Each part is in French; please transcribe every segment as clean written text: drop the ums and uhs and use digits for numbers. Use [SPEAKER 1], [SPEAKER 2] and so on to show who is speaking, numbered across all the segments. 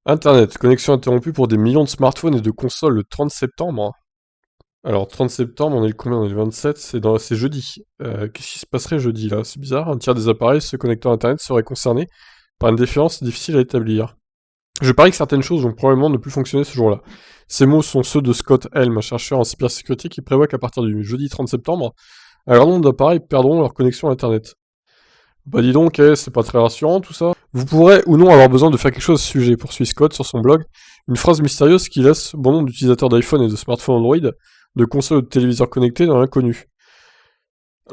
[SPEAKER 1] Internet, connexion interrompue pour des millions de smartphones et de consoles le 30 septembre. Alors, 30 septembre, on est le combien? On est le 27, c'est jeudi. Qu'est-ce qui se passerait jeudi, là? C'est bizarre, un tiers des appareils se connectant à Internet serait concerné par une défaillance difficile à établir. Je parie que certaines choses vont probablement ne plus fonctionner ce jour-là. Ces mots sont ceux de Scott Helm, un chercheur en cybersécurité qui prévoit qu'à partir du jeudi 30 septembre, un grand nombre d'appareils perdront leur connexion à Internet. Bah dis donc, c'est pas très rassurant tout ça. Vous pourrez ou non avoir besoin de faire quelque chose à ce sujet, poursuit Scott sur son blog, une phrase mystérieuse qui laisse bon nombre d'utilisateurs d'iPhone et de smartphones Android, de consoles ou de téléviseurs connectés dans l'inconnu.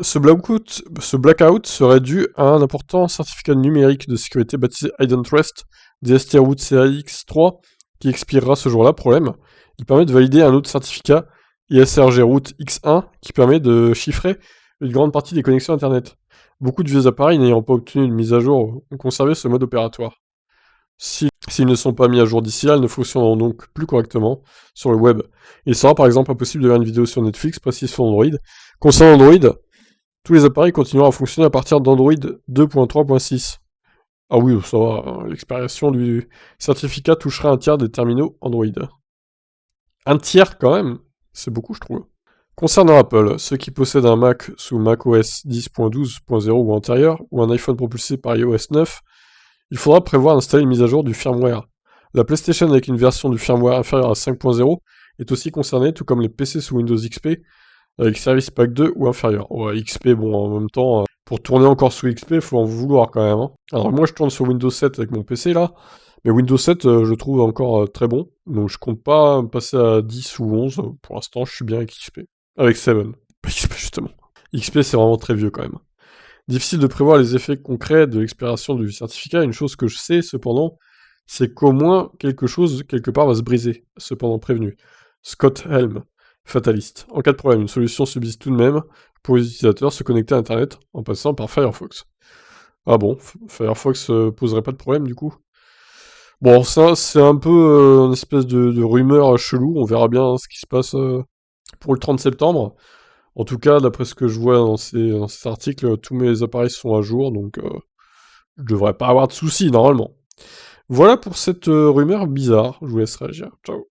[SPEAKER 1] Ce blackout serait dû à un important certificat numérique de sécurité baptisé IdenTrust DST Root CAX3 qui expirera ce jour-là. Problème, il permet de valider un autre certificat ISRG Root X1 qui permet de chiffrer une grande partie des connexions Internet. Beaucoup de vieux appareils n'ayant pas obtenu une mise à jour ont conservé ce mode opératoire. S'ils ne sont pas mis à jour d'ici là, ils ne fonctionneront donc plus correctement sur le web. Il sera par exemple impossible de voir une vidéo sur Netflix, précise sur Android. Concernant Android, tous les appareils continueront à fonctionner à partir d'Android 2.3.6. Ah oui, ça va, hein, l'expiration du certificat touchera un tiers des terminaux Android. Un tiers quand même, c'est beaucoup je trouve. Concernant Apple, ceux qui possèdent un Mac sous macOS 10.12.0 ou antérieur, ou un iPhone propulsé par iOS 9, il faudra prévoir d'installer une mise à jour du firmware. La PlayStation avec une version du firmware inférieure à 5.0 est aussi concernée, tout comme les PC sous Windows XP avec Service Pack 2 ou inférieur. Ouais, XP, bon, en même temps, pour tourner encore sous XP, faut en vouloir quand même, hein. Alors moi, je tourne sur Windows 7 avec mon PC là, mais Windows 7, je trouve encore très bon, donc je compte pas passer à 10 ou 11. Pour l'instant, je suis bien avec XP. Avec 7. Pas XP justement. XP, c'est vraiment très vieux quand même. Difficile de prévoir les effets concrets de l'expiration du certificat. Une chose que je sais, cependant, c'est qu'au moins quelque chose, quelque part, va se briser. Cependant prévenu. Scott Helm, fataliste. En cas de problème, une solution subsiste tout de même pour les utilisateurs se connecter à Internet en passant par Firefox. Ah bon, Firefox poserait pas de problème du coup? Bon, ça, c'est un peu une espèce de rumeur chelou. On verra bien ce qui se passe pour le 30 septembre. En tout cas, d'après ce que je vois dans ces articles, tous mes appareils sont à jour, donc je devrais pas avoir de soucis normalement. Voilà pour cette rumeur bizarre. Je vous laisse réagir. Ciao.